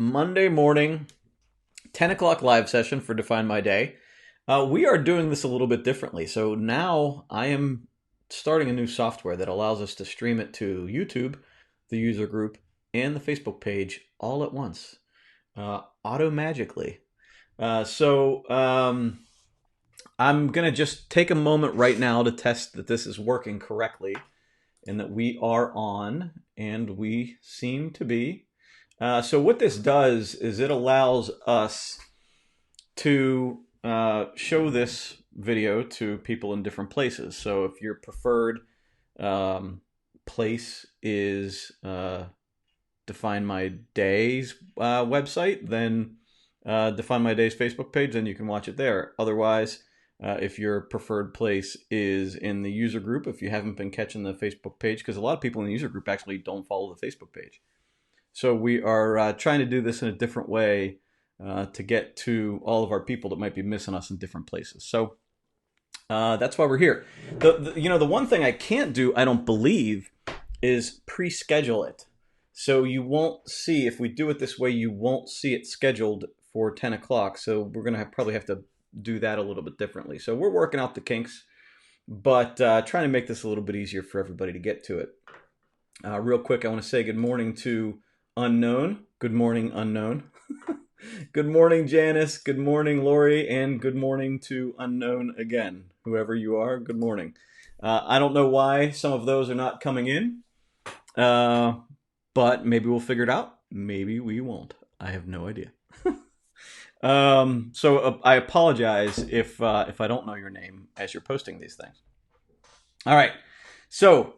Monday morning, 10 o'clock live session for Define My Day. We are doing this a little bit differently. So now I am starting a new software that allows us to stream it to YouTube, the user group, and the Facebook page all at once, auto magically. I'm going to just take a moment right now to test that this is working correctly and that we are on, and we seem to be. So what this does is it allows us to show this video to people in different places. So if your preferred place is Define My Day's website, then Define My Day's Facebook page, then you can watch it there. Otherwise, if your preferred place is in the user group, if you haven't been catching the Facebook page, because a lot of people in the user group actually don't follow the Facebook page. So we are trying to do this in a different way to get to all of our people that might be missing us in different places. So that's why we're here. The one thing I can't do, I don't believe, is pre-schedule it. So you won't see, if we do it this way, you won't see it scheduled for 10 o'clock. So we're going to probably have to do that a little bit differently. So we're working out the kinks, but trying to make this a little bit easier for everybody to get to it. Real quick, I want to say good morning to Unknown. Good morning, Unknown. Good morning, Janice. Good morning, Lori. And good morning to Unknown again. Whoever you are, good morning. I don't know why some of those are not coming in, but maybe we'll figure it out. Maybe we won't. I have no idea. I apologize if I don't know your name as you're posting these things. All right. So,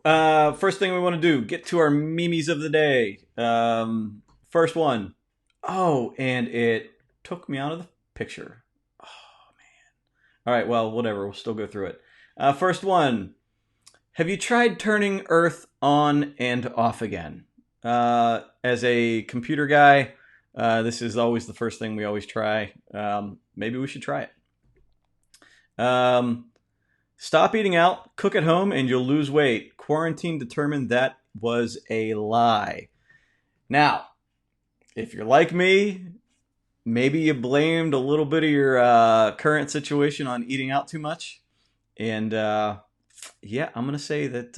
first thing we want to do, get to our memes of the day. First one. Oh, and it took me out of the picture. Oh, man. All right, well, whatever. We'll still go through it. First one. Have you tried turning Earth on and off again? As a computer guy, this is always the first thing we always try. Maybe we should try it. Stop eating out, cook at home, and you'll lose weight. Quarantine determined that was a lie. Now, if you're like me, maybe you blamed a little bit of your current situation on eating out too much. And yeah, I'm going to say that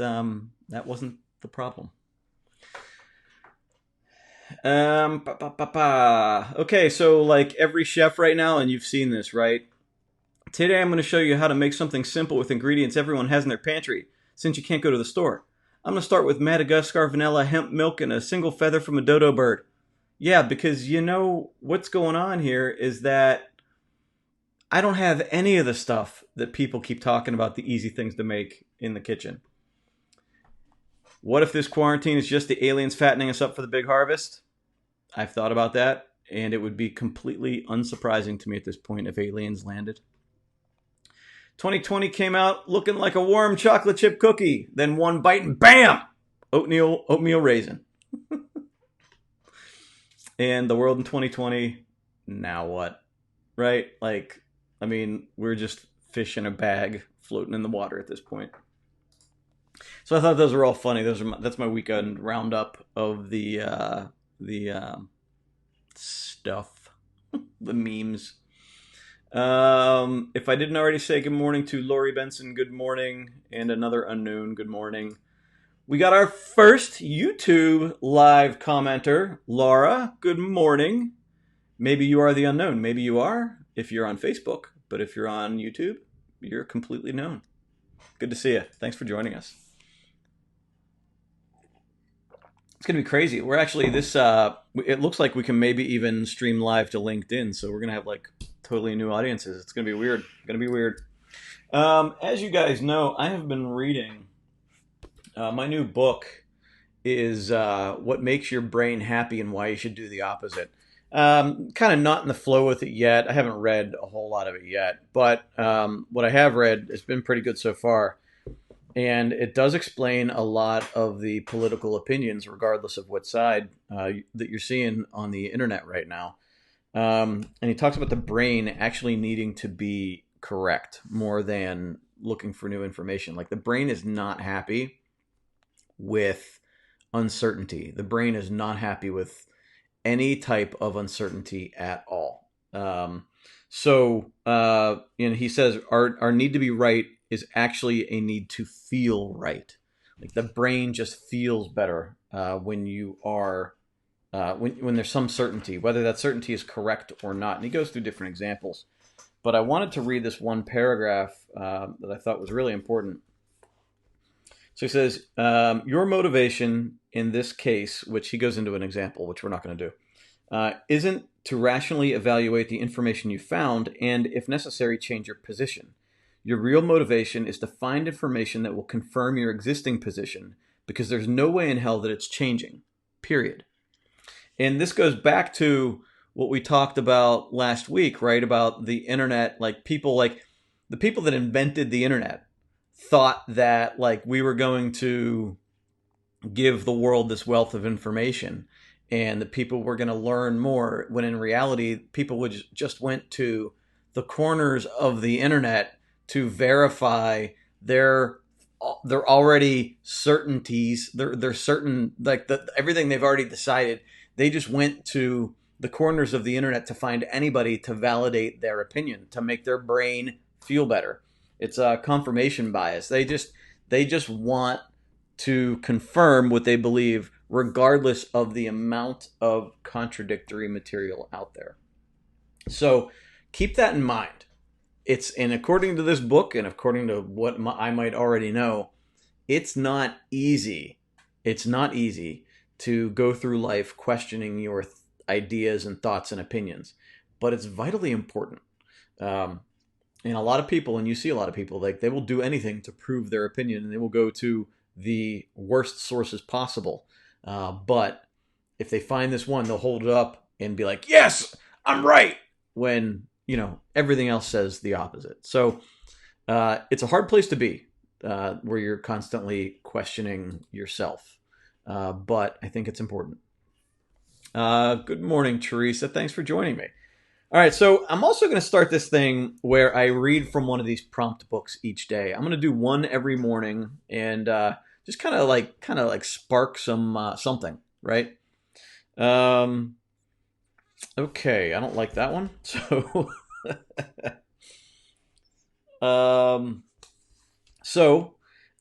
that wasn't the problem. Okay, so like every chef right now, and you've seen this, right? Today I'm going to show you how to make something simple with ingredients everyone has in their pantry, since you can't go to the store. I'm going to start with Madagascar vanilla, hemp milk, and a single feather from a dodo bird. Yeah, because you know what's going on here is that I don't have any of the stuff that people keep talking about, the easy things to make in the kitchen. What if this quarantine is just the aliens fattening us up for the big harvest? I've thought about that, and it would be completely unsurprising to me at this point if aliens landed. 2020 came out looking like a warm chocolate chip cookie. Then one bite and bam! Oatmeal raisin. And the world in 2020, now what? Right? Like, I mean, we're just fish in a bag floating in the water at this point. So I thought those were all funny. That's my weekend roundup of the stuff, the memes. If I didn't already say good morning to Lori Benson, good morning, and another Unknown, good morning. We got our first YouTube live commenter, Laura, good morning. Maybe you are the unknown. Maybe you are if you're on Facebook, but if you're on YouTube, you're completely known. Good to see you. Thanks for joining us. It's going to be crazy. We're actually it looks like we can maybe even stream live to LinkedIn, so we're going to have like totally new audiences. It's going to be weird. As you guys know, I have been reading. My new book is What Makes Your Brain Happy and Why You Should Do the Opposite. Kind of not in the flow with it yet. I haven't read a whole lot of it yet, but what I have read has been pretty good so far. And it does explain a lot of the political opinions, regardless of what side that you're seeing on the internet right now. And he talks about the brain actually needing to be correct more than looking for new information. Like the brain is not happy with uncertainty. The brain is not happy with any type of uncertainty at all. And he says our need to be right is actually a need to feel right. Like the brain just feels better when you are when there's some certainty, whether that certainty is correct or not. And he goes through different examples. But I wanted to read this one paragraph that I thought was really important. So he says, your motivation in this case, which he goes into an example, which we're not going to do, isn't to rationally evaluate the information you found and, if necessary, change your position. Your real motivation is to find information that will confirm your existing position because there's no way in hell that it's changing, period. And this goes back to what we talked about last week, right? About the internet, like the people that invented the internet thought that like we were going to give the world this wealth of information and that people were going to learn more, when in reality people would just went to the corners of the internet to verify their already certainties, their certain, like everything they've already decided. They just went to the corners of the internet to find anybody to validate their opinion, to make their brain feel better. It's a confirmation bias. They just want to confirm what they believe, regardless of the amount of contradictory material out there. So keep that in mind. And according to this book, and according to what I might already know, it's not easy. It's not easy to go through life questioning your ideas and thoughts and opinions, but it's vitally important. And a lot of people, and you see a lot of people, like they will do anything to prove their opinion, and they will go to the worst sources possible. But if they find this one, they'll hold it up and be like, "Yes, I'm right," when everything else says the opposite. So it's a hard place to be, where you're constantly questioning yourself. But I think it's important. Good morning, Teresa. Thanks for joining me. All right, so I'm also going to start this thing where I read from one of these prompt books each day. I'm going to do one every morning and just kind of like spark some something, right? Okay, I don't like that one. So,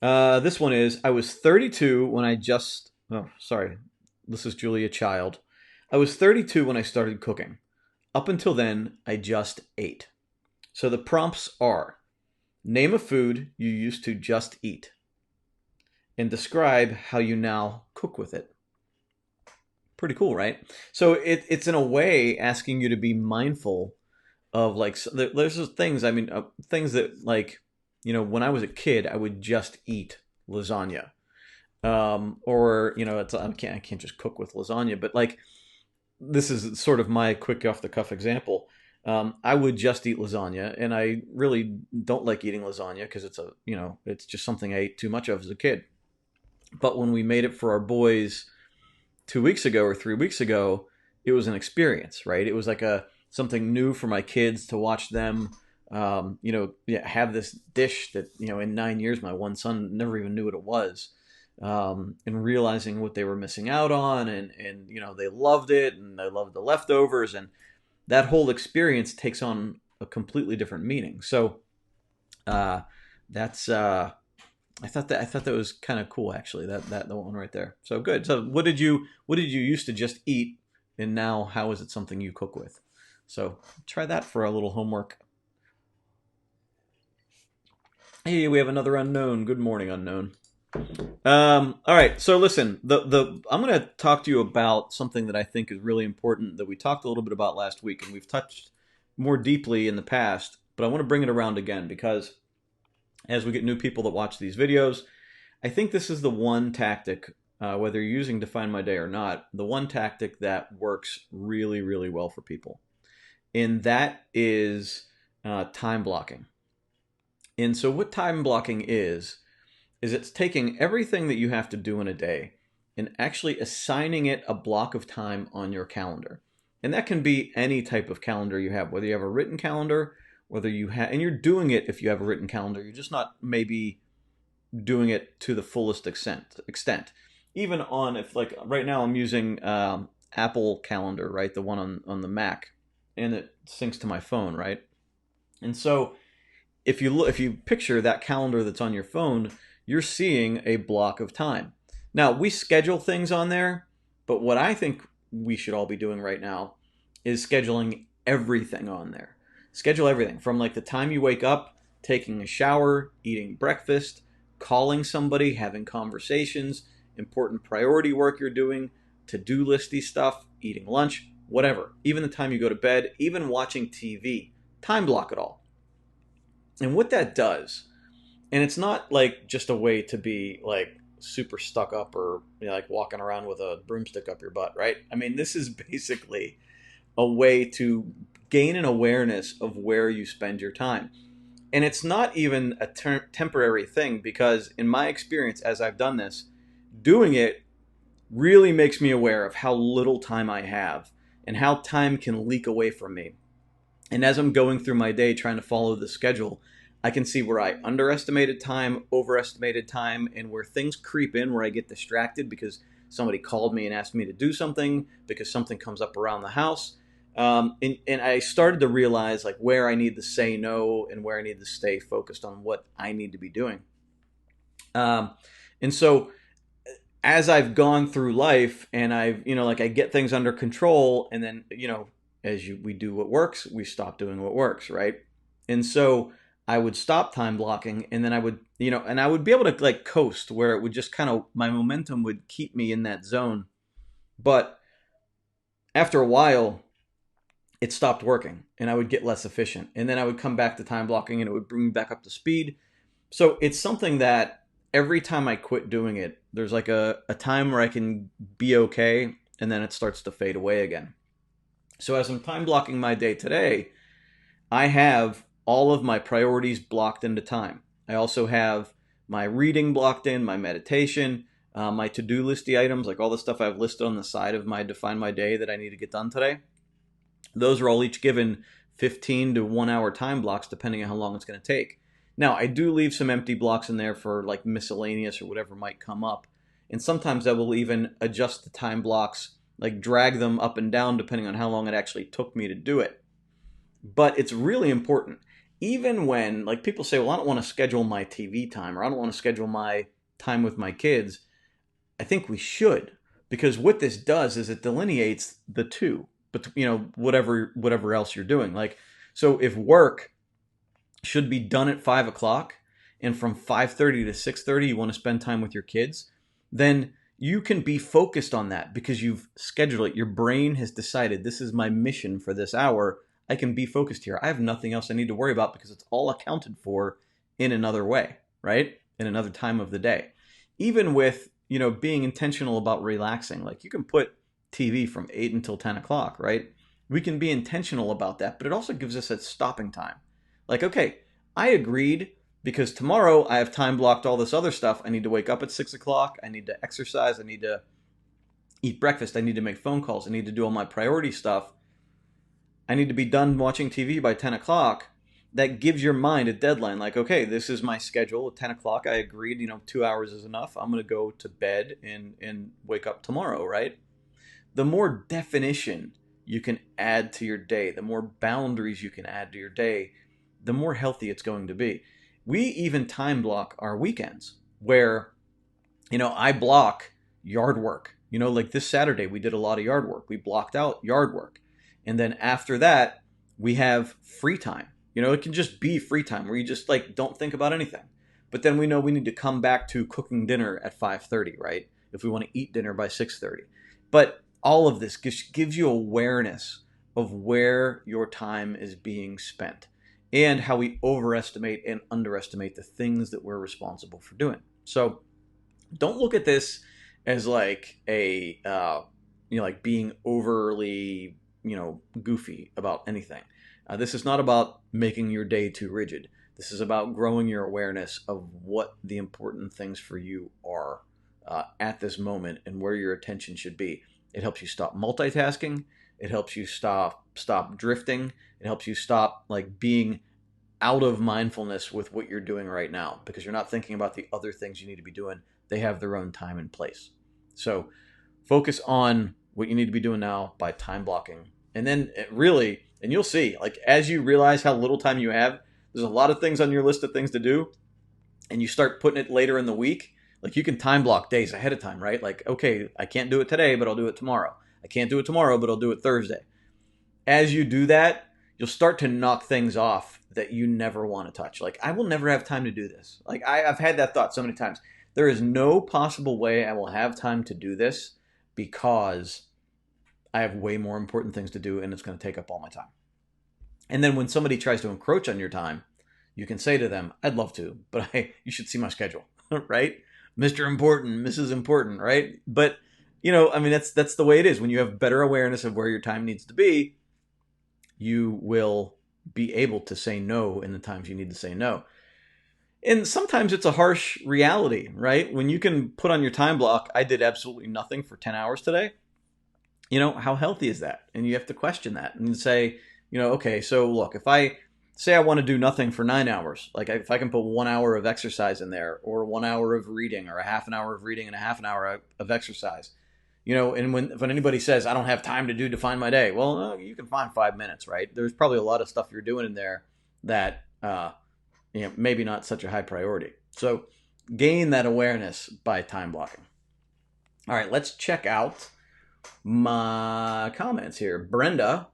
this one is: I was 32 when I just. Oh, sorry. This is Julia Child. I was 32 when I started cooking. Up until then, I just ate. So the prompts are: name a food you used to just eat, and describe how you now cook with it. Pretty cool, right? So it's in a way asking you to be mindful of like, there's those things. I mean, things that like, when I was a kid, I would just eat lasagna, or I can't just cook with lasagna, but like, this is sort of my quick off the cuff example. I would just eat lasagna, and I really don't like eating lasagna because it's just something I ate too much of as a kid. But when we made it for our boys 2 weeks ago or 3 weeks ago, it was an experience, right? It was like something new for my kids to watch them, have this dish that, in 9 years, my one son never even knew what it was. And realizing what they were missing out on, and they loved it, and they loved the leftovers, and that whole experience takes on a completely different meaning. So that's I thought that was kind of cool, actually, that the one right there. So good. So what did you used to just eat, and now how is it something you cook with? So try that for a little homework. Hey, we have another unknown. Good morning, unknown. All right. So listen, I'm going to talk to you about something that I think is really important that we talked a little bit about last week, and we've touched more deeply in the past, but I want to bring it around again because as we get new people that watch these videos, I think this is the one tactic, whether you're using Define My Day or not, the one tactic that works really, really well for people. And that is time blocking. And so what time blocking is it's taking everything that you have to do in a day and actually assigning it a block of time on your calendar. And that can be any type of calendar you have, whether you have a written calendar, whether you have, and you're doing it if you have a written calendar, you're just not maybe doing it to the fullest extent. Even on, if like right now I'm using Apple Calendar, right? The one on the Mac, and it syncs to my phone, right? And so if you picture that calendar that's on your phone, you're seeing a block of time. Now, we schedule things on there, but what I think we should all be doing right now is scheduling everything on there. Schedule everything from like the time you wake up, taking a shower, eating breakfast, calling somebody, having conversations, important priority work you're doing, to-do listy stuff, eating lunch, whatever. Even the time you go to bed, even watching TV. Time block it all. And what that does, and it's not like just a way to be like super stuck up or like walking around with a broomstick up your butt, right? I mean, this is basically a way to gain an awareness of where you spend your time. And it's not even a temporary thing, because in my experience, as I've done this, doing it really makes me aware of how little time I have and how time can leak away from me. And as I'm going through my day trying to follow the schedule, I can see where I underestimated time, overestimated time, and where things creep in, where I get distracted because somebody called me and asked me to do something, because something comes up around the house. And I started to realize like where I need to say no and where I need to stay focused on what I need to be doing. Um, and so as I've gone through life and I've, like I get things under control, and then, we do what works, we stop doing what works, right? And so I would stop time blocking, and then I would, and I would be able to like coast where it would just kind of, my momentum would keep me in that zone. But after a while, it stopped working and I would get less efficient. And then I would come back to time blocking and it would bring me back up to speed. So it's something that every time I quit doing it, there's like a time where I can be okay, and then it starts to fade away again. So as I'm time blocking my day today, I have all of my priorities blocked into time. I also have my reading blocked in, my meditation, my to-do listy items, like all the stuff I've listed on the side of my Define My Day that I need to get done today. Those are all each given 15 to 1 hour time blocks, depending on how long it's going to take. Now, I do leave some empty blocks in there for like miscellaneous or whatever might come up. And sometimes I will even adjust the time blocks, like drag them up and down depending on how long it actually took me to do it. But it's really important. Even when like people say, well, I don't want to schedule my TV time, or I don't want to schedule my time with my kids. I think we should, because what this does is it delineates the two, but whatever else you're doing. Like, so if work should be done at 5 o'clock, and from 5:30 to 6:30 you want to spend time with your kids, then you can be focused on that because you've scheduled it. Your brain has decided, this is my mission for this hour. I can be focused here. I have nothing else I need to worry about because it's all accounted for in another way, right? In another time of the day. Even with, being intentional about relaxing, like you can put TV from 8 until 10 o'clock, right? We can be intentional about that, but it also gives us a stopping time. Like, okay, I agreed because tomorrow I have time blocked all this other stuff. I need to wake up at 6 o'clock. I need to exercise. I need to eat breakfast. I need to make phone calls. I need to do all my priority stuff. I need to be done watching TV by 10 o'clock. That gives your mind a deadline. Like, okay, this is my schedule. At 10 o'clock, I agreed, 2 hours is enough. I'm going to go to bed and wake up tomorrow, right? The more definition you can add to your day, the more boundaries you can add to your day, the more healthy it's going to be. We even time block our weekends where, I block yard work. Like this Saturday, we did a lot of yard work. We blocked out yard work. And then after that, we have free time. It can just be free time where you just like don't think about anything. But then we know we need to come back to cooking dinner at 5:30, right? If we want to eat dinner by 6:30. But all of this gives you awareness of where your time is being spent and how we overestimate and underestimate the things that we're responsible for doing. So don't look at this as like a, like being overly, goofy about anything. This is not about making your day too rigid. This is about growing your awareness of what the important things for you are at this moment and where your attention should be. It helps you stop multitasking. It helps you stop drifting. It helps you stop like being out of mindfulness with what you're doing right now, because you're not thinking about the other things you need to be doing. They have their own time and place. So focus on what you need to be doing now by time blocking. And then really, and you'll see, like as you realize how little time you have, there's a lot of things on your list of things to do, and you start putting it later in the week. Like you can time block days ahead of time, right? Like, okay, I can't do it today, but I'll do it tomorrow. I can't do it tomorrow, but I'll do it Thursday. As you do that, you'll start to knock things off that you never want to touch. Like, I will never have time to do this. Like, I've had that thought so many times. There is no possible way I will have time to do this because I have way more important things to do and it's going to take up all my time. And then when somebody tries to encroach on your time, you can say to them, I'd love to, but you should see my schedule, right? Mr. Important, Mrs. Important, right? But, I mean, that's the way it is. When you have better awareness of where your time needs to be, you will be able to say no in the times you need to say no. And sometimes it's a harsh reality, right? When you can put on your time block, I did absolutely nothing for 10 hours today. How healthy is that? And you have to question that and say, okay, so look, if I say I want to do nothing for 9 hours, like if I can put 1 hour of exercise in there or 1 hour of reading or a half an hour of reading and a half an hour of exercise, and when anybody says I don't have time to define my day, well, you can find 5 minutes, right? There's probably a lot of stuff you're doing in there that, maybe not such a high priority. So gain that awareness by time blocking. All right, let's check out my comments here. Brenda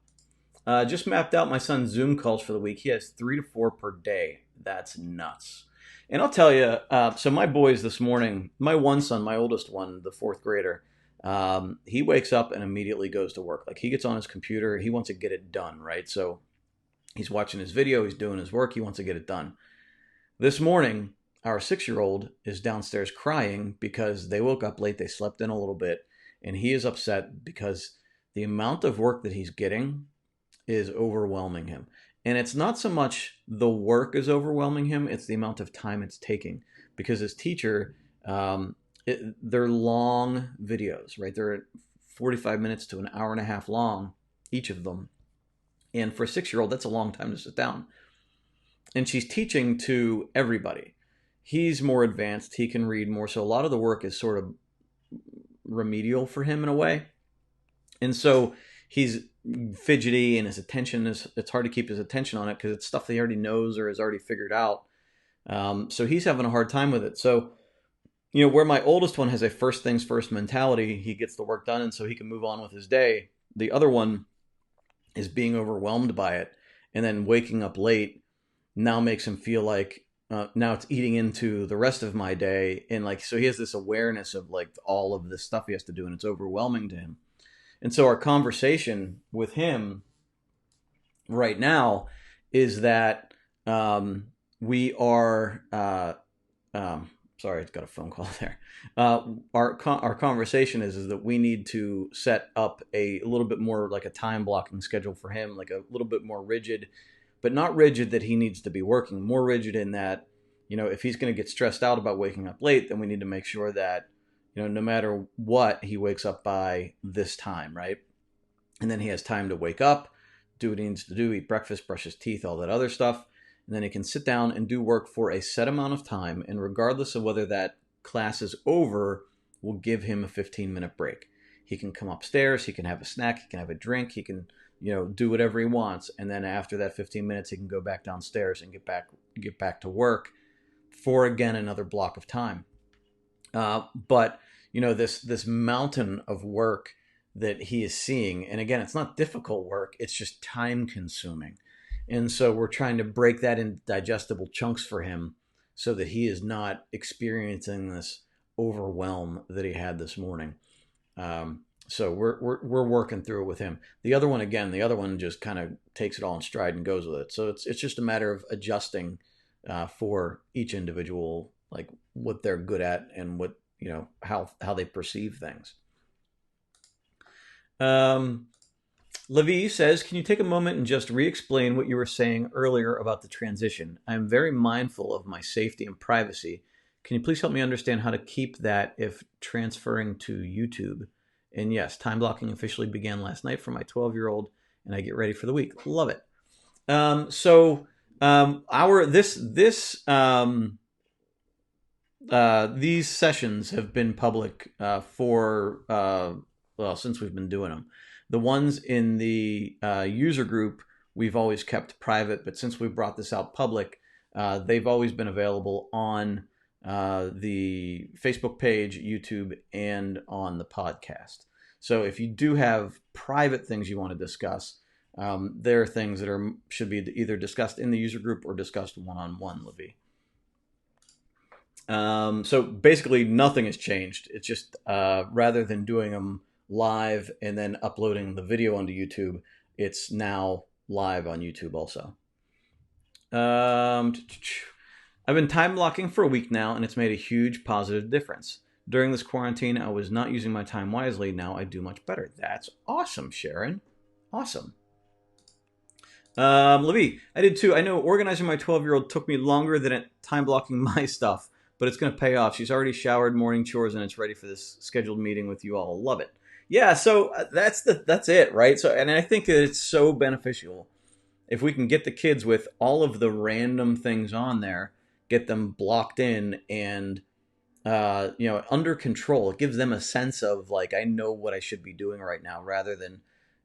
just mapped out my son's Zoom calls for the week. He has 3 to 4 per day. That's nuts. And I'll tell you, so my boys this morning, my one son, my oldest one, the 4th grader, he wakes up and immediately goes to work. Like he gets on his computer, he wants to get it done, right? So he's watching his video, he's doing his work, he wants to get it done. This morning, our 6-year-old is downstairs crying because they woke up late, they slept in a little bit, and he is upset because the amount of work that he's getting is overwhelming him. And it's not so much the work is overwhelming him, it's the amount of time it's taking. Because his teacher, they're long videos, right? They're 45 minutes to an hour and a half long, each of them. And for a 6-year-old, that's a long time to sit down. And she's teaching to everybody. He's more advanced, he can read more, so a lot of the work is sort of remedial for him in a way. And so he's fidgety and his attention it's hard to keep his attention on it because it's stuff that he already knows or has already figured out. So he's having a hard time with it. So, where my oldest one has a first things first mentality, he gets the work done and so he can move on with his day. The other one is being overwhelmed by it and then waking up late now makes him feel like now it's eating into the rest of my day. And so he has this awareness of all of this stuff he has to do and it's overwhelming to him. And so our conversation with him right now is that we are sorry, it's got a phone call there. Our conversation is that we need to set up a little bit more like a time blocking schedule for him, like a little bit more rigid, but not rigid that he needs to be working, more rigid in that, if he's going to get stressed out about waking up late, then we need to make sure that, no matter what, he wakes up by this time, right? And then he has time to wake up, do what he needs to do, eat breakfast, brush his teeth, all that other stuff. And then he can sit down and do work for a set amount of time. And regardless of whether that class is over, we'll give him a 15-minute break. He can come upstairs, he can have a snack, he can have a drink, he can, do whatever he wants. And then after that 15 minutes, he can go back downstairs and get back to work for, again, another block of time. But this mountain of work that he is seeing, and again, it's not difficult work, it's just time consuming. And so we're trying to break that into digestible chunks for him so that he is not experiencing this overwhelm that he had this morning. So we're working through it with him. The other one just kind of takes it all in stride and goes with it. So it's just a matter of adjusting for each individual, like what they're good at and what, how they perceive things. Levi says, can you take a moment and just re-explain what you were saying earlier about the transition? I am very mindful of my safety and privacy. Can you please help me understand how to keep that if transferring to YouTube? And yes, time blocking officially began last night for my 12-year-old, and I get ready for the week. Love it. These sessions have been public for well, since we've been doing them. The ones in the user group we've always kept private, but since we brought this out public, they've always been available on the Facebook page, YouTube, and on the podcast. So if you do have private things you want to discuss, there are things that should be either discussed in the user group or discussed one-on-one, Livy. So basically nothing has changed. It's just rather than doing them live and then uploading the video onto YouTube, it's now live on YouTube also. I've been time blocking for a week now, and it's made a huge positive difference. During this quarantine, I was not using my time wisely. Now I do much better. That's awesome, Sharon. Awesome. Libby, I did too. I know organizing my 12-year-old took me longer than time blocking my stuff, but it's going to pay off. She's already showered, morning chores, and it's ready for this scheduled meeting with you all. Love it. Yeah, so that's it, right? So, and I think that it's so beneficial if we can get the kids with all of the random things on there, get them blocked in and under control. It gives them a sense of like, I know what I should be doing right now, rather than,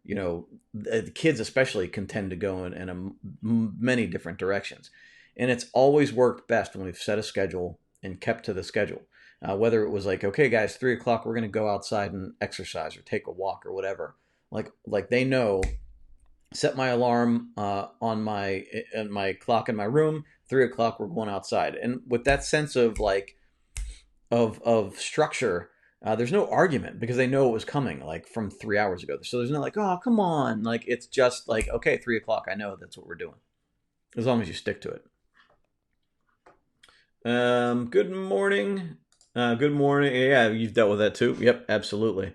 the kids especially can tend to go in many different directions. And it's always worked best when we've set a schedule and kept to the schedule. Whether it was like, okay, guys, 3:00, we're going to go outside and exercise or take a walk or whatever. Like they know, set my alarm on my clock in my room, 3:00, we're going outside. And with that sense of of structure, there's no argument because they know it was coming like from 3 hours ago. So there's no like, oh, come on. Like, it's just like, okay, 3:00, I know that's what we're doing. As long as you stick to it. Good morning. Good morning. Yeah, you've dealt with that too. Yep, absolutely.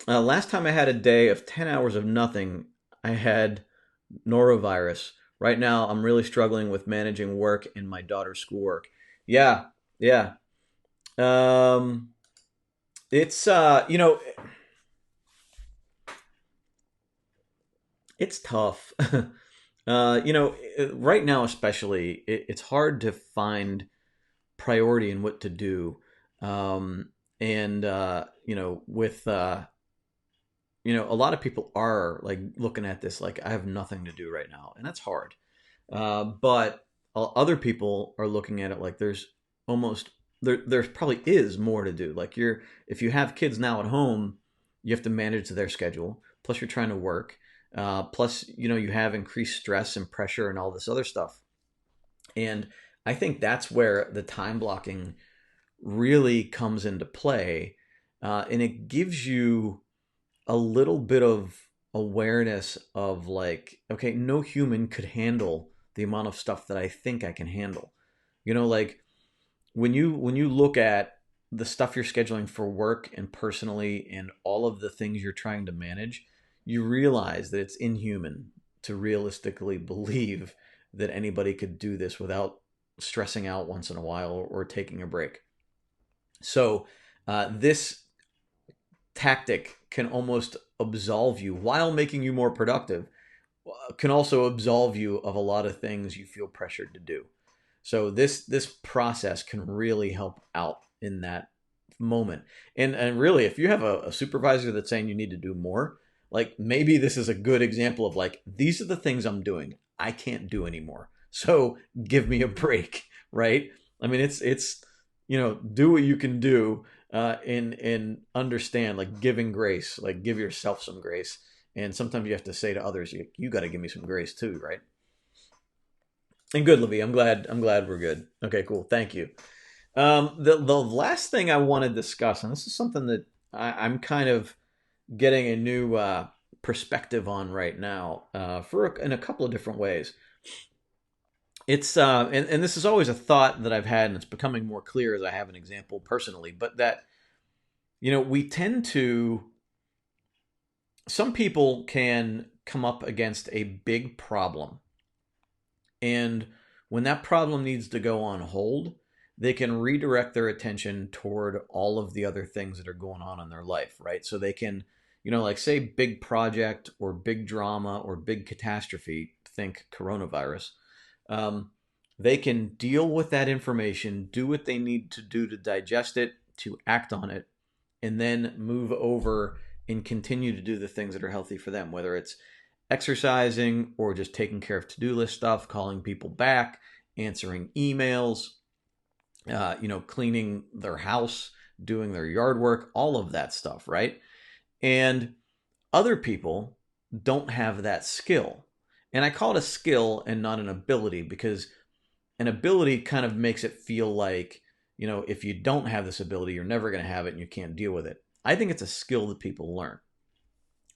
Last time I had a day of 10 hours of nothing, I had norovirus. Right now, I'm really struggling with managing work and my daughter's schoolwork. Yeah, yeah. It's it's tough. Right now especially, it's hard to find priority in what to do. And with a lot of people are like looking at this like, I have nothing to do right now, and that's hard. But other people are looking at it like there probably is more to do. Like, if you have kids now at home, you have to manage their schedule. Plus you're trying to work. Plus, you have increased stress and pressure and all this other stuff. And I think that's where the time blocking really comes into play. And it gives you a little bit of awareness of like, okay, no human could handle the amount of stuff that I think I can handle. Like when you look at the stuff you're scheduling for work and personally and all of the things you're trying to manage, you realize that it's inhuman to realistically believe that anybody could do this without stressing out once in a while or taking a break. So this tactic can almost absolve you while making you more productive, can also absolve you of a lot of things you feel pressured to do. So this process can really help out in that moment. And really, if you have a supervisor that's saying you need to do more, like maybe this is a good example of like, these are the things I'm doing, I can't do anymore, so give me a break, right? I mean, it's do what you can do, and understand, like, giving grace, like give yourself some grace. And sometimes you have to say to others, you got to give me some grace too, right? And good, Livy. I'm glad we're good. Okay, cool. Thank you. The last thing I want to discuss, and this is something that I'm kind of getting a new perspective on right now, in a couple of different ways. It's and this is always a thought that I've had, and it's becoming more clear as I have an example personally. But that we tend to, some people can come up against a big problem, and when that problem needs to go on hold, they can redirect their attention toward all of the other things that are going on in their life, right? So they can, like say big project or big drama or big catastrophe, think coronavirus. They can deal with that information, do what they need to do to digest it, to act on it, and then move over and continue to do the things that are healthy for them, whether it's exercising or just taking care of to-do list stuff, calling people back, answering emails, cleaning their house, doing their yard work, all of that stuff, right? And other people don't have that skill. And I call it a skill and not an ability, because an ability kind of makes it feel like, if you don't have this ability, you're never going to have it and you can't deal with it. I think it's a skill that people learn.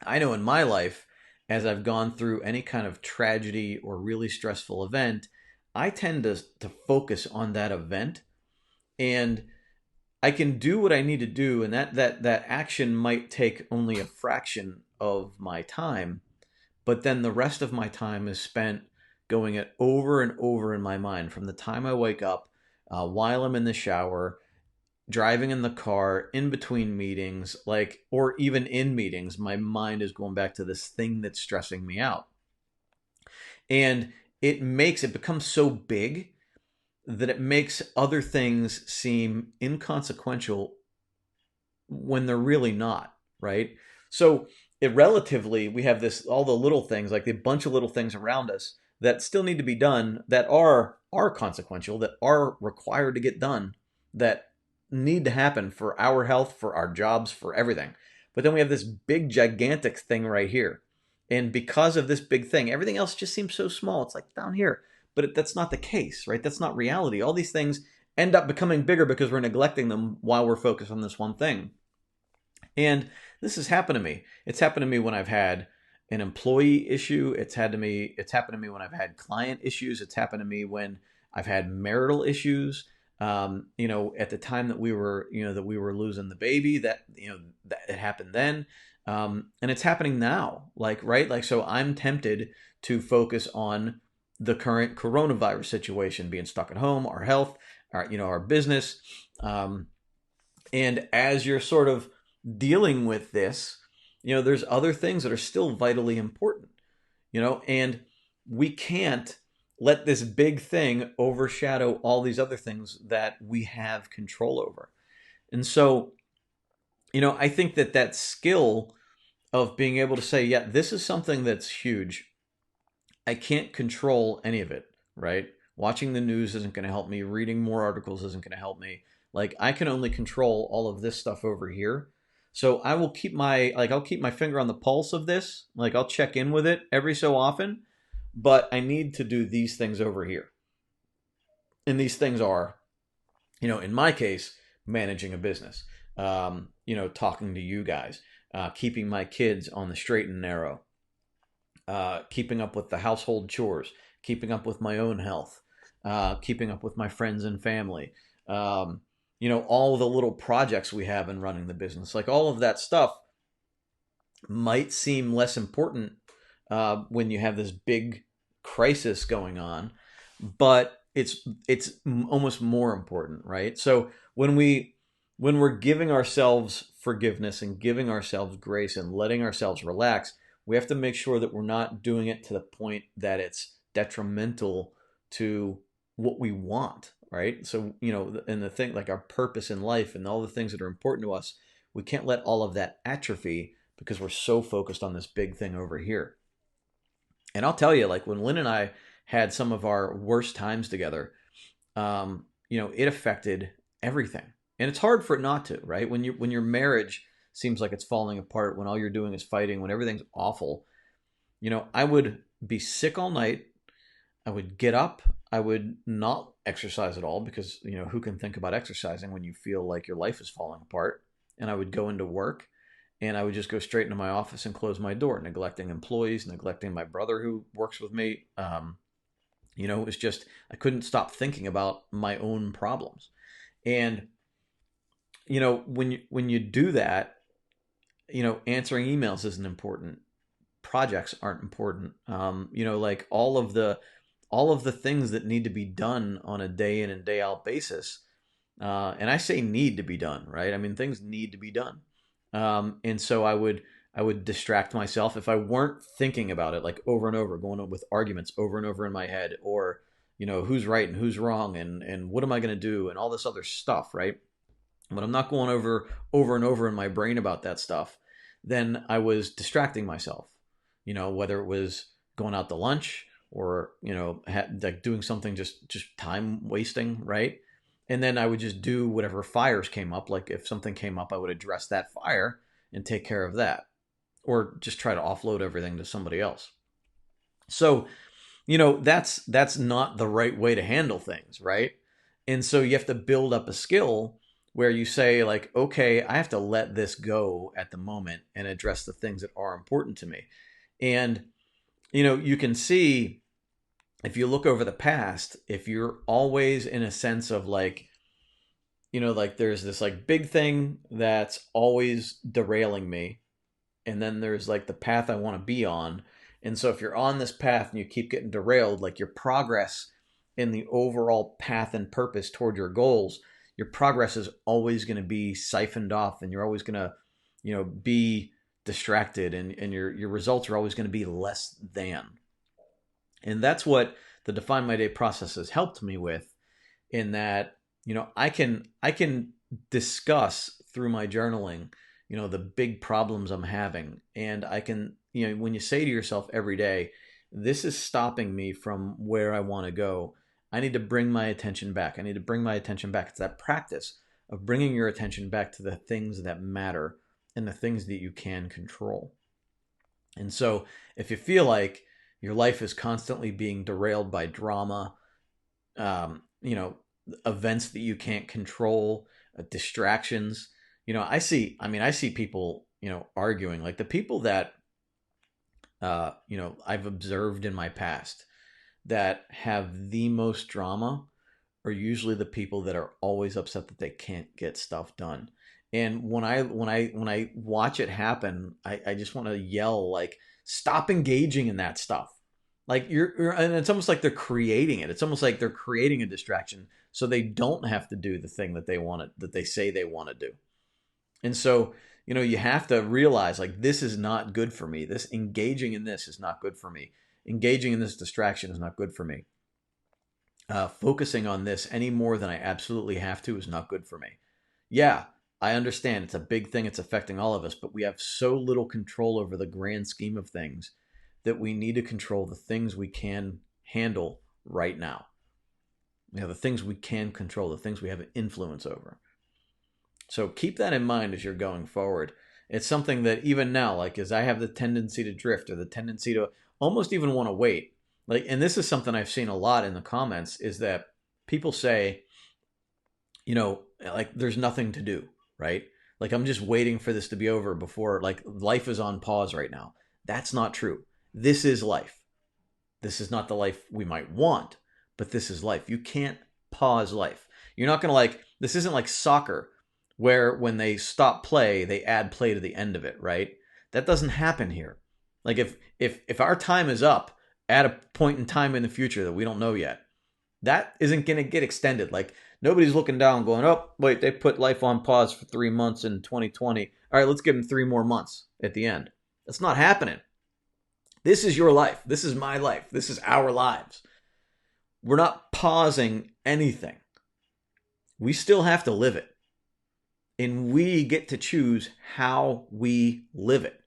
I know in my life, as I've gone through any kind of tragedy or really stressful event, I tend to focus on that event, and I can do what I need to do, and that action might take only a fraction of my time, but then the rest of my time is spent going it over and over in my mind from the time I wake up, while I'm in the shower, driving in the car, in between meetings, or even in meetings, my mind is going back to this thing that's stressing me out. And it becomes so big that it makes other things seem inconsequential when they're really not, right? So we have all the little things, like the bunch of little things around us that still need to be done, that are consequential, that are required to get done, that need to happen for our health, for our jobs, for everything. But then we have this big, gigantic thing right here. And because of this big thing, everything else just seems so small. It's like down here. But that's not the case, right? That's not reality. All these things end up becoming bigger because we're neglecting them while we're focused on this one thing. And this has happened to me. It's happened to me when I've had an employee issue. It's happened to me when I've had client issues. It's happened to me when I've had marital issues. At the time that we were losing the baby, that it happened then. And it's happening now, right? So I'm tempted to focus on the current coronavirus situation, being stuck at home, our health, our business. And as you're sort of dealing with this, there's other things that are still vitally important, and we can't let this big thing overshadow all these other things that we have control over. And so, I think that skill of being able to say, yeah, this is something that's huge. I can't control any of it, right? Watching the news isn't going to help me. Reading more articles isn't going to help me. I can only control all of this stuff over here. So I will keep I'll keep my finger on the pulse of this. I'll check in with it every so often, but I need to do these things over here. And these things are, in my case, managing a business, talking to you guys, keeping my kids on the straight and narrow, keeping up with the household chores, keeping up with my own health, keeping up with my friends and family, all the little projects we have in running the business. All of that stuff might seem less important when you have this big crisis going on, but it's almost more important, right? So when we're giving ourselves forgiveness and giving ourselves grace and letting ourselves relax, we have to make sure that we're not doing it to the point that it's detrimental to what we want, right? So, and the thing, our purpose in life and all the things that are important to us, we can't let all of that atrophy because we're so focused on this big thing over here. And I'll tell you, when Lynn and I had some of our worst times together, it affected everything. And it's hard for it not to, right? When your marriage seems like it's falling apart, when all you're doing is fighting, when everything's awful, I would be sick all night. I would get up. I would not exercise at all because, who can think about exercising when you feel like your life is falling apart? And I would go into work and I would just go straight into my office and close my door, neglecting employees, neglecting my brother who works with me. It was just, I couldn't stop thinking about my own problems. And, when you do that, answering emails isn't important. Projects aren't important. All of the things that need to be done on a day in and day out basis. And I say need to be done, right? I mean, things need to be done. And so I would distract myself if I weren't thinking about it, over and over, going on with arguments over and over in my head, or, who's right and who's wrong and what am I going to do and all this other stuff, right? But I'm not going over and over in my brain about that stuff. then I was distracting myself. Whether it was going out to lunch or like doing something just time wasting, right? And then I would just do whatever fires came up. Like if something came up, I would address that fire and take care of that, or just try to offload everything to somebody else. So, that's not the right way to handle things, right? And so you have to build up a skill where you say like, okay, I have to let this go at the moment and address the things that are important to me. And you can see, if you look over the past, if you're always in a sense of like, like there's this like big thing that's always derailing me, and then there's like the path I want to be on. And so if you're on this path and you keep getting derailed, like your progress in the overall path and purpose toward your goals, your progress is always going to be siphoned off, and you're always going to, be distracted, and your results are always going to be less than. And that's what the Define My Day process has helped me with, in that, I can discuss through my journaling, the big problems I'm having. And I can, when you say to yourself every day, this is stopping me from where I want to go, I need to bring my attention back. I need to bring my attention back. It's that practice of bringing your attention back to the things that matter and the things that you can control. And so if you feel like your life is constantly being derailed by drama, um, you know, events that you can't control, distractions, I see people, arguing, like the people that, I've observed in my past that have the most drama are usually the people that are always upset that they can't get stuff done. And when I watch it happen, I just want to yell like, stop engaging in that stuff. Like and it's almost like they're creating it. It's almost like they're creating a distraction so they don't have to do the thing that they say they want to do. And so, you have to realize like, this is not good for me. This engaging in this is not good for me. Engaging in this distraction is not good for me. Focusing on this any more than I absolutely have to is not good for me. Yeah, I understand it's a big thing. It's affecting all of us, but we have so little control over the grand scheme of things that we need to control the things we can handle right now. The things we can control, the things we have influence over. So keep that in mind as you're going forward. It's something that even now, like as I have the tendency to drift, or the tendency to almost even want to wait. Like, and this is something I've seen a lot in the comments, is that people say, like there's nothing to do, right? Like I'm just waiting for this to be over before, like life is on pause right now. That's not true. This is life. This is not the life we might want, but this is life. You can't pause life. You're not going to like, this isn't like soccer where when they stop play, they add play to the end of it, right? That doesn't happen here. Like if our time is up at a point in time in the future that we don't know yet, that isn't going to get extended. Like nobody's looking down going, oh, wait, they put life on pause for 3 months in 2020. All right, let's give them 3 more months at the end. That's not happening. This is your life. This is my life. This is our lives. We're not pausing anything. We still have to live it. And we get to choose how we live it.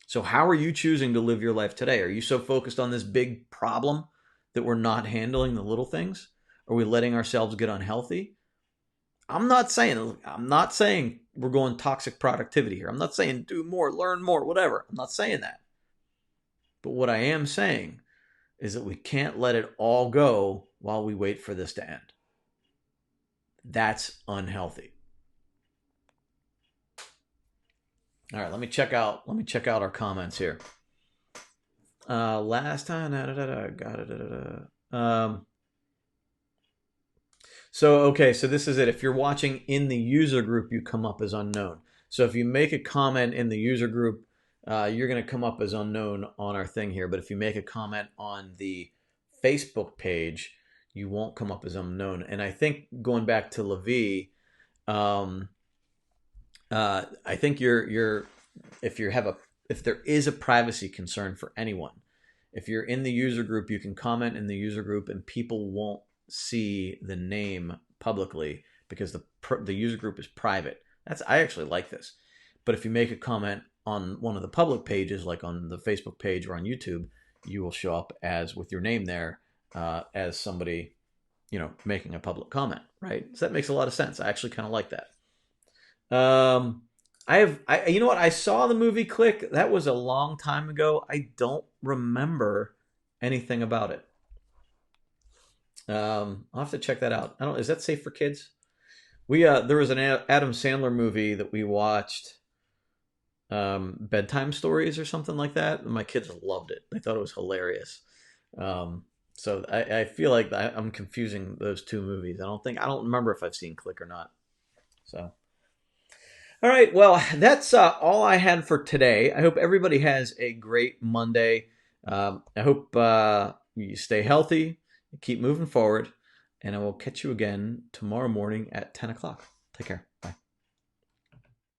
So how are you choosing to live your life today? Are you so focused on this big problem that we're not handling the little things? Are we letting ourselves get unhealthy? I'm not saying we're going toxic productivity here. I'm not saying do more, learn more, whatever. I'm not saying that. But what I am saying is that we can't let it all go while we wait for this to end. That's unhealthy. All right, let me check out our comments here. Last time, got it. So this is it. If you're watching in the user group, you come up as unknown. So if you make a comment in the user group, you're going to come up as unknown on our thing here. But if you make a comment on the Facebook page, you won't come up as unknown. And I think going back to Levi, I think if there is a privacy concern for anyone, if you're in the user group, you can comment in the user group, and people won't see the name publicly because the user group is private. I actually like this. But if you make a comment on one of the public pages, like on the Facebook page or on YouTube, you will show up as with your name there as somebody, making a public comment, right? So that makes a lot of sense. I actually kind of like that. You know what? I saw the movie Click. That was a long time ago. I don't remember anything about it. I'll have to check that out. I don't. Is that safe for kids? There was an Adam Sandler movie that we watched, bedtime stories or something like that. And my kids loved it. They thought it was hilarious. So I feel like I'm confusing those two movies. I don't remember if I've seen Click or not. So, all right. Well, that's all I had for today. I hope everybody has a great Monday. I hope you stay healthy, keep moving forward, and I will catch you again tomorrow morning at 10 o'clock. Take care.